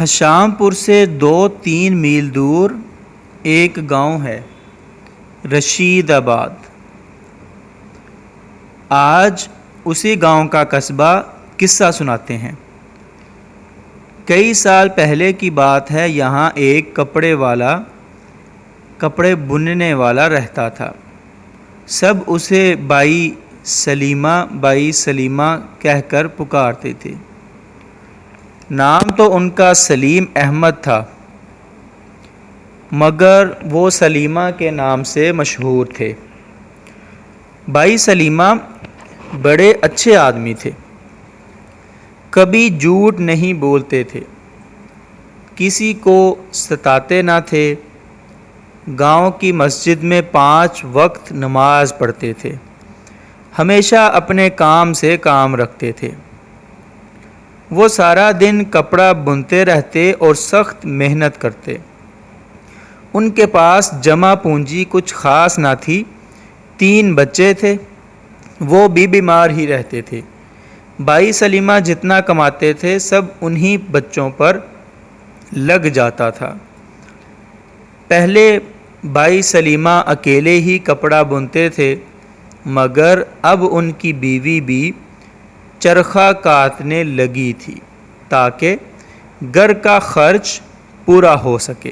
حشام پور سے 2-3 میل دور ایک گاؤں ہے، رشید آباد۔ آج اسی گاؤں کا قصبہ قصہ سناتے ہیں۔ کئی سال پہلے کی بات ہے، یہاں ایک کپڑے بننے والا رہتا تھا۔ سب اسے بائی سلیمہ کہہ کر پکارتے تھے۔ نام تو ان کا سلیم احمد تھا، مگر وہ سلیمہ کے نام سے مشہور تھے۔ بائی سلیمہ بڑے اچھے آدمی تھے، کبھی جھوٹ نہیں بولتے تھے، کسی کو ستاتے نہ تھے۔ گاؤں کی مسجد میں 5 وقت نماز پڑھتے تھے، ہمیشہ اپنے کام سے کام رکھتے تھے۔ وہ سارا دن کپڑا بنتے رہتے اور سخت محنت کرتے۔ ان کے پاس جمع پونجی کچھ خاص نہ تھی۔ 3 بچے تھے، وہ بھی بیمار ہی رہتے تھے۔ بائی سلیمہ جتنا کماتے تھے سب انہی بچوں پر لگ جاتا تھا۔ پہلے بائی سلیمہ اکیلے ہی کپڑا بنتے تھے، مگر اب ان کی بیوی بھی چرخہ کاٹنے لگی تھی تاکہ گھر کا خرچ پورا ہو سکے۔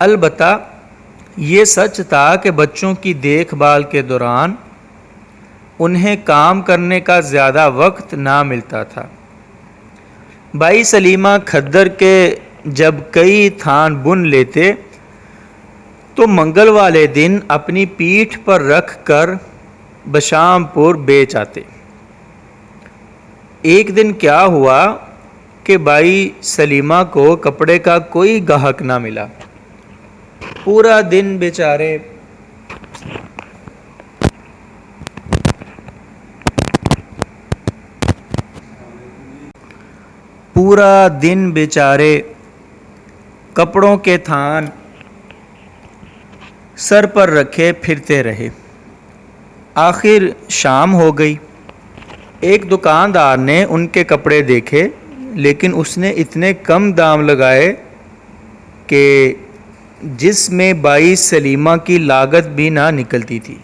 البتہ یہ سچ تھا کہ بچوں کی دیکھ بھال کے دوران انہیں کام کرنے کا زیادہ وقت نہ ملتا تھا۔ بائی سلیمہ کھدر کے جب کئی تھان بن لیتے تو منگل والے دن اپنی پیٹھ پر رکھ کر بشام پور بیچ آتے۔ ایک دن کیا ہوا کہ بائی سلیمہ کو کپڑے کا کوئی گاہک نہ ملا۔ پورا دن بیچارے کپڑوں کے تھان سر پر رکھے پھرتے رہے۔ آخر شام ہو گئی۔ ایک دکاندار نے ان کے کپڑے دیکھے، لیکن اس نے اتنے کم دام لگائے کہ جس میں بائی سلیمہ کی لاگت بھی نہ نکلتی تھی۔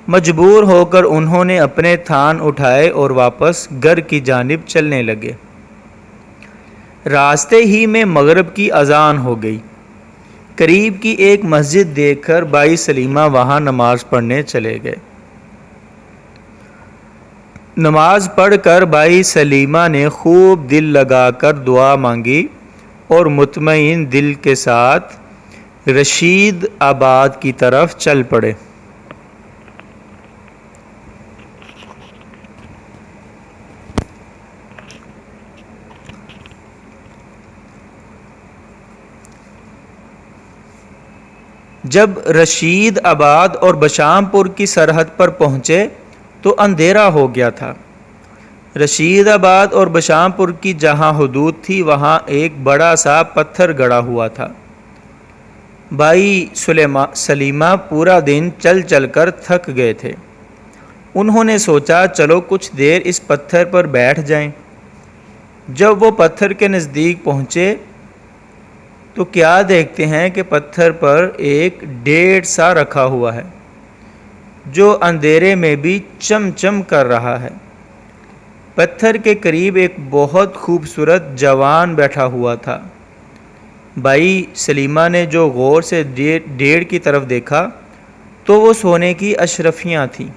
مجبور ہو کر انہوں نے اپنے تھان اٹھائے اور واپس گھر کی جانب چلنے لگے۔ راستے ہی میں مغرب کی اذان ہو گئی۔ قریب کی ایک مسجد دیکھ کر بائی سلیمہ وہاں نماز پڑھنے چلے گئے۔ نماز پڑھ کر بائی سلیمہ نے خوب دل لگا کر دعا مانگی اور مطمئن دل کے ساتھ رشید آباد کی طرف چل پڑے۔ جب رشید آباد اور بشام پور کی سرحد پر پہنچے تو اندھیرا ہو گیا تھا۔ رشید آباد اور بشام پور کی جہاں حدود تھی وہاں ایک بڑا سا پتھر گڑا ہوا تھا۔ بائی سلیمہ پورا دن چل چل کر تھک گئے تھے۔ انہوں نے سوچا چلو کچھ دیر اس پتھر پر بیٹھ جائیں۔ جب وہ پتھر کے نزدیک پہنچے تو کیا دیکھتے ہیں کہ پتھر پر ایک ڈیڑھ سا رکھا ہوا ہے جو اندھیرے میں بھی چم چم کر رہا ہے۔ پتھر کے قریب ایک بہت خوبصورت جوان بیٹھا ہوا تھا۔ بائی سلیمہ نے جو غور سے ڈیڑھ کی طرف دیکھا تو وہ سونے کی اشرفیاں تھیں۔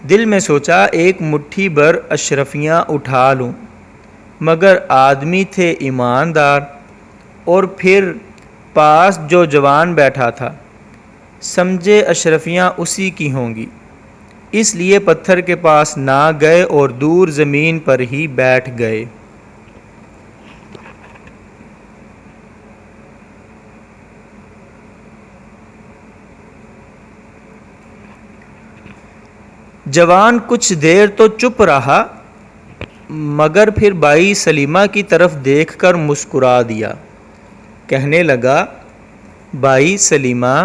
دل میں سوچا ایک مٹھی بھر اشرفیاں اٹھا لوں، مگر آدمی تھے ایماندار، اور پھر پاس جو جوان بیٹھا تھا سمجھے اشرفیاں اسی کی ہوں گی، اس لیے پتھر کے پاس نہ گئے اور دور زمین پر ہی بیٹھ گئے۔ جوان کچھ دیر تو چپ رہا، مگر پھر بائی سلیمہ کی طرف دیکھ کر مسکرا دیا۔ کہنے لگا، بھائی سلیمہ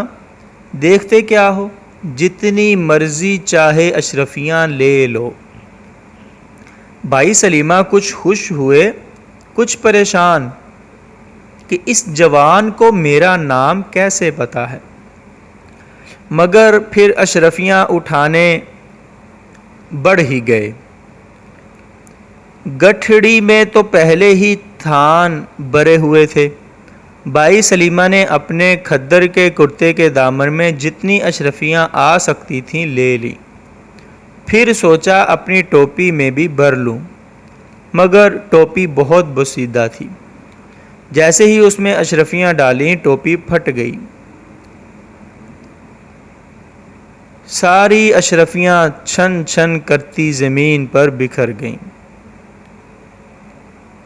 دیکھتے کیا ہو، جتنی مرضی چاہے اشرفیاں لے لو۔ بھائی سلیمہ کچھ خوش ہوئے کچھ پریشان کہ اس جوان کو میرا نام کیسے پتہ ہے، مگر پھر اشرفیاں اٹھانے بڑھ ہی گئے۔ گٹھڑی میں تو پہلے ہی تھان بھرے ہوئے تھے۔ بھائی سلیمہ نے اپنے کھدر کے کرتے کے دامن میں جتنی اشرفیاں آ سکتی تھیں لے لی، پھر سوچا اپنی ٹوپی میں بھی بھر لوں، مگر ٹوپی بہت بوسیدہ تھی۔ جیسے ہی اس میں اشرفیاں ڈالیں ٹوپی پھٹ گئی، ساری اشرفیاں چھن چھن کرتی زمین پر بکھر گئیں۔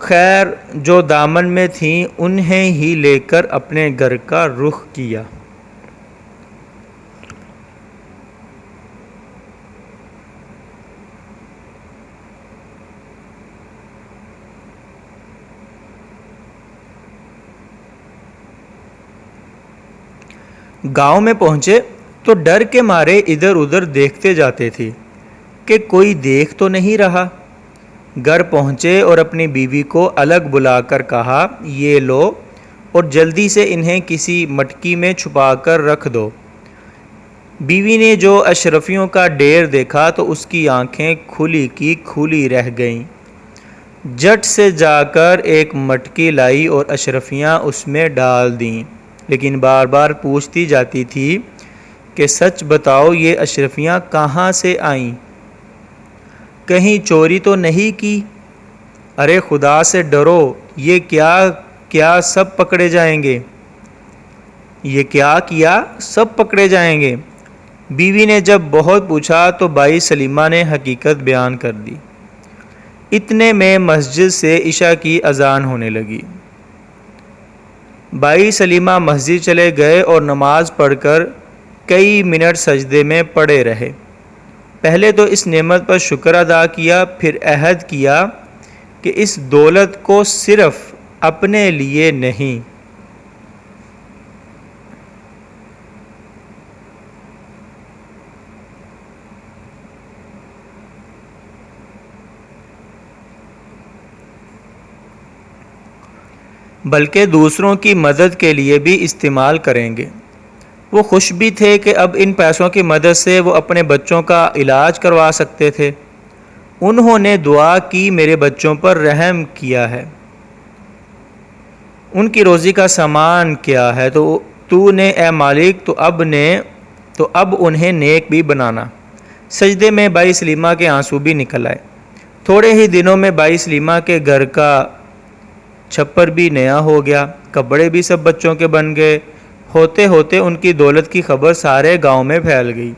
خیر جو دامن میں تھیں انہیں ہی لے کر اپنے گھر کا رخ کیا۔ گاؤں میں پہنچے تو ڈر کے مارے ادھر ادھر دیکھتے جاتے تھے کہ کوئی دیکھ تو نہیں رہا۔ گھر پہنچے اور اپنی بیوی کو الگ بلا کر کہا، یہ لو اور جلدی سے انہیں کسی مٹکی میں چھپا کر رکھ دو۔ بیوی نے جو اشرفیوں کا ڈھیر دیکھا تو اس کی آنکھیں کھلی کی کھلی رہ گئیں۔ جٹ سے جا کر ایک مٹکی لائی اور اشرفیاں اس میں ڈال دیں، لیکن بار بار پوچھتی جاتی تھی کہ سچ بتاؤ یہ اشرفیاں کہاں سے آئیں؟ کہیں چوری تو نہیں کی؟ ارے خدا سے ڈرو، یہ کیا سب پکڑے جائیں گے؟ یہ کیا کیا سب پکڑے جائیں گے؟ بیوی نے جب بہت پوچھا تو بھائی سلیمہ نے حقیقت بیان کر دی۔ اتنے میں مسجد سے عشاء کی اذان ہونے لگی۔ بھائی سلیمہ مسجد چلے گئے اور نماز پڑھ کر کئی منٹ سجدے میں پڑے رہے۔ پہلے تو اس نعمت پر شکر ادا کیا، پھر عہد کیا کہ اس دولت کو صرف اپنے لیے نہیں بلکہ دوسروں کی مدد کے لیے بھی استعمال کریں گے۔ وہ خوش بھی تھے کہ اب ان پیسوں کی مدد سے وہ اپنے بچوں کا علاج کروا سکتے تھے۔ انہوں نے دعا کی، میرے بچوں پر رحم کیا ہے، ان کی روزی کا سامان کیا ہے تو نے اے مالک تو اب انہیں نیک بھی بنانا۔ سجدے میں بھائی سلیمہ کے آنسو بھی نکل آئے۔ تھوڑے ہی دنوں میں بھائی سلیمہ کے گھر کا چھپر بھی نیا ہو گیا، کپڑے بھی سب بچوں کے بن گئے۔ ہوتے ہوتے ان کی دولت کی خبر سارے گاؤں میں پھیل گئی۔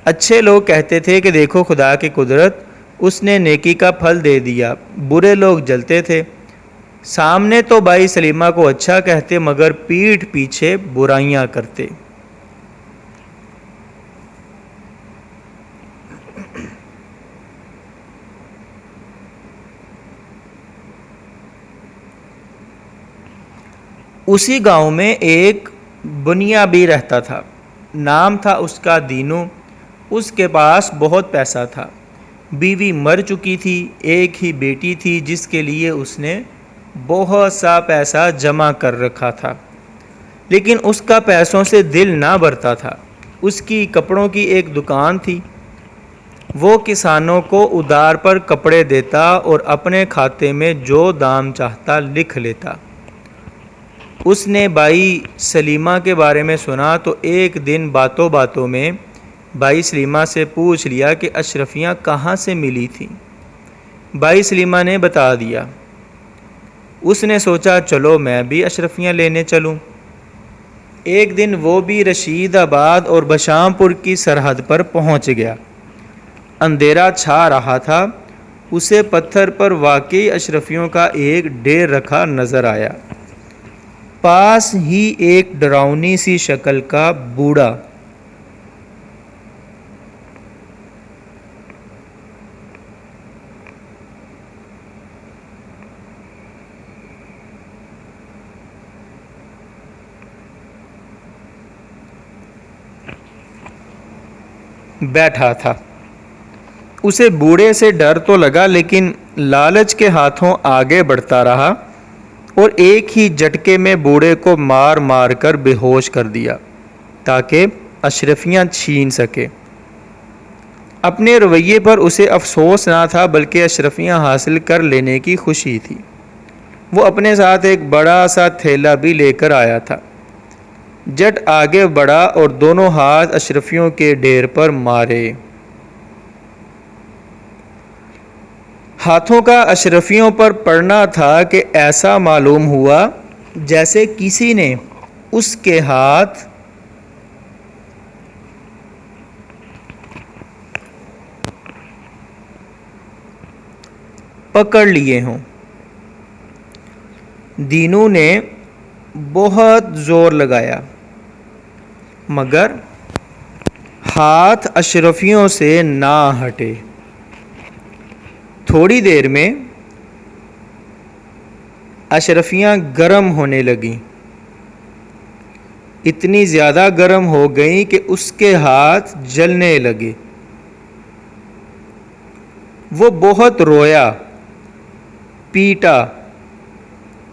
اچھے لوگ کہتے تھے کہ دیکھو خدا کی قدرت، اس نے نیکی کا پھل دے دیا۔ برے لوگ جلتے تھے، سامنے تو بھائی سلیمہ کو اچھا کہتے مگر پیٹھ پیچھے برائیاں کرتے۔ اسی گاؤں میں ایک بنیا بھی رہتا تھا، نام تھا اس کا دینو۔ اس کے پاس بہت پیسہ تھا، بیوی مر چکی تھی، ایک ہی بیٹی تھی جس کے لیے اس نے بہت سا پیسہ جمع کر رکھا تھا، لیکن اس کا پیسوں سے دل نہ بھرتا تھا۔ اس کی کپڑوں کی ایک دکان تھی، وہ کسانوں کو ادار پر کپڑے دیتا اور اپنے کھاتے میں جو دام چاہتا لکھ لیتا۔ اس نے بھائی سلیمہ کے بارے میں سنا تو ایک دن باتوں باتوں میں بھائی سلیمہ سے پوچھ لیا کہ اشرفیاں کہاں سے ملی تھیں۔ بھائی سلیمہ نے بتا دیا۔ اس نے سوچا چلو میں بھی اشرفیاں لینے چلوں۔ ایک دن وہ بھی رشید آباد اور بشام پور کی سرحد پر پہنچ گیا۔ اندھیرا چھا رہا تھا، اسے پتھر پر واقعی اشرفیوں کا ایک ڈھیر رکھا نظر آیا۔ پاس ہی ایک ڈراؤنی سی شکل کا بوڑھا بیٹھا تھا۔ اسے بوڑھے سے ڈر تو لگا، لیکن لالچ کے ہاتھوں آگے بڑھتا رہا اور ایک ہی جھٹکے میں بوڑھے کو مار مار کر بے ہوش کر دیا تاکہ اشرفیاں چھین سکے۔ اپنے رویے پر اسے افسوس نہ تھا، بلکہ اشرفیاں حاصل کر لینے کی خوشی تھی۔ وہ اپنے ساتھ ایک بڑا سا تھیلا بھی لے کر آیا تھا۔ جٹ آگے بڑھا اور دونوں ہاتھ اشرفیوں کے ڈھیر پر مارے۔ ہاتھوں کا اشرفیوں پر پڑنا تھا کہ ایسا معلوم ہوا جیسے کسی نے اس کے ہاتھ پکڑ لیے ہوں۔ دینو نے بہت زور لگایا، مگر ہاتھ اشرفیوں سے نہ ہٹے۔ تھوڑی دیر میں اشرفیاں گرم ہونے لگیں، اتنی زیادہ گرم ہو گئیں کہ اس کے ہاتھ جلنے لگے۔ وہ بہت رویا، پیٹا،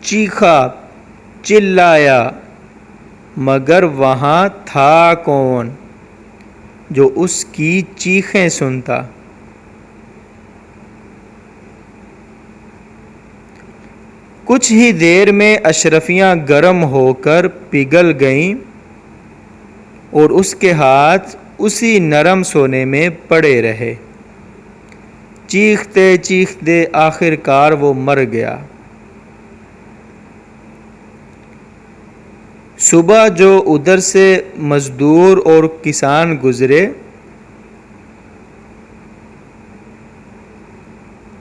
چیخا، چلایا، مگر وہاں تھا کون جو اس کی چیخیں سنتا؟ کچھ ہی دیر میں اشرفیاں گرم ہو کر پگھل گئیں اور اس کے ہاتھ اسی نرم سونے میں پڑے رہے۔ چیختے چیختے آخر کار وہ مر گیا۔ صبح جو ادھر سے مزدور اور کسان گزرے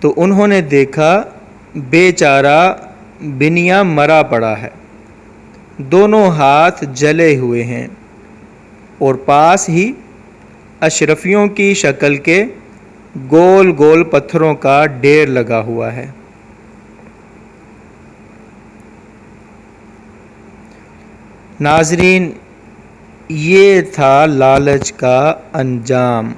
تو انہوں نے دیکھا بیچارہ بنیا مرا پڑا ہے، دونوں ہاتھ جلے ہوئے ہیں اور پاس ہی اشرفیوں کی شکل کے گول گول پتھروں کا ڈھیر لگا ہوا ہے۔ ناظرین، یہ تھا لالچ کا انجام۔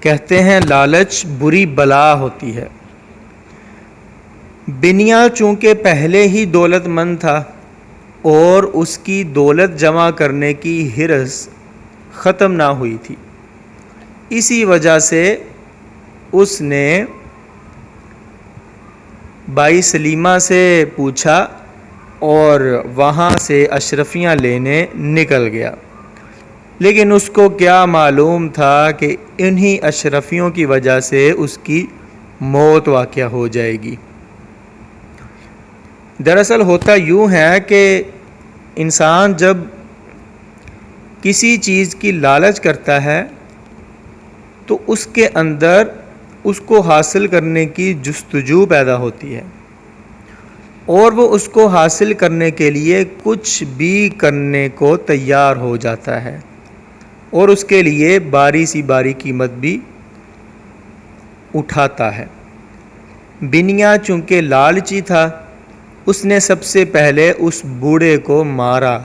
کہتے ہیں لالچ بری بلا ہوتی ہے۔ بنیا چونکہ پہلے ہی دولت مند تھا اور اس کی دولت جمع کرنے کی حرص ختم نہ ہوئی تھی، اسی وجہ سے اس نے بائی سلیمہ سے پوچھا اور وہاں سے اشرفیاں لینے نکل گیا۔ لیکن اس کو کیا معلوم تھا کہ انہی اشرفیوں کی وجہ سے اس کی موت واقع ہو جائے گی۔ دراصل ہوتا یوں ہے کہ انسان جب کسی چیز کی لالچ کرتا ہے تو اس کے اندر اس کو حاصل کرنے کی جستجو پیدا ہوتی ہے، اور وہ اس کو حاصل کرنے کے لیے کچھ بھی کرنے کو تیار ہو جاتا ہے، اور اس کے لیے باری سی باری قیمت بھی اٹھاتا ہے۔ بنیا چونکہ لالچی تھا، اس نے سب سے پہلے اس بوڑھے کو مارا،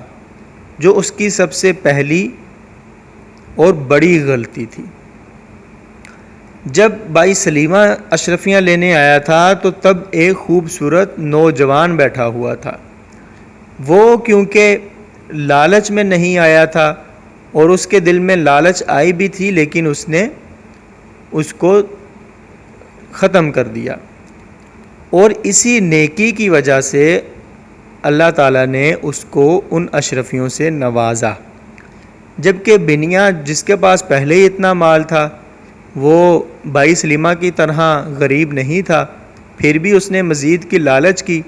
جو اس کی سب سے پہلی اور بڑی غلطی تھی۔ جب بائی سلیمہ اشرفیاں لینے آیا تھا تو تب ایک خوبصورت نوجوان بیٹھا ہوا تھا۔ وہ کیونکہ لالچ میں نہیں آیا تھا اور اس کے دل میں لالچ آئی بھی تھی، لیکن اس نے اس کو ختم کر دیا، اور اسی نیکی کی وجہ سے اللہ تعالیٰ نے اس کو ان اشرفیوں سے نوازا۔ جبکہ بنیا جس کے پاس پہلے ہی اتنا مال تھا، وہ بائی سلیمہ کی طرح غریب نہیں تھا، پھر بھی اس نے مزید کی لالچ کی،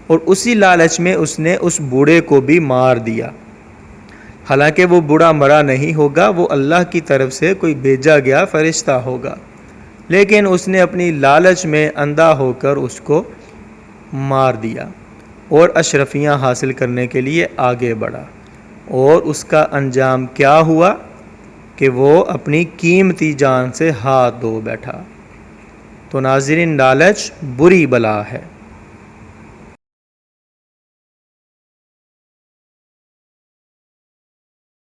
اور اسی لالچ میں اس نے اس بوڑھے کو بھی مار دیا۔ حالانکہ وہ بوڑھا مرا نہیں ہوگا، وہ اللہ کی طرف سے کوئی بھیجا گیا فرشتہ ہوگا، لیکن اس نے اپنی لالچ میں اندھا ہو کر اس کو مار دیا اور اشرفیاں حاصل کرنے کے لیے آگے بڑھا، اور اس کا انجام کیا ہوا کہ وہ اپنی قیمتی جان سے ہاتھ دھو بیٹھا۔ تو ناظرین، لالچ بری بلا ہے۔